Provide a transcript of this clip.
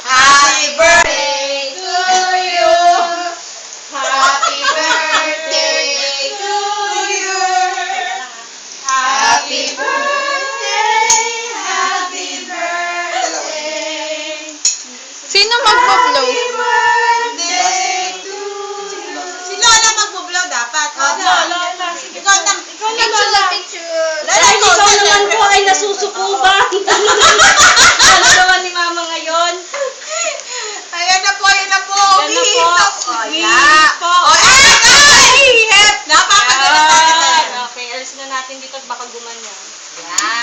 Happy birthday to you. Happy birthday to you. Happy birthday. Happy birthday. Sino magpa-blow? Happy birthday to you. Si Lola magpo-blow dapat. Lola. Ikaw na, Lola. Ay, ikaw naman po ay nasusukuban. Ano naman ni Mama ngayon? Ayan na po. Yan na po. Ihip po. Ihip. Napakaganda. Okay, alis na natin dito baka gumanyan. Yan.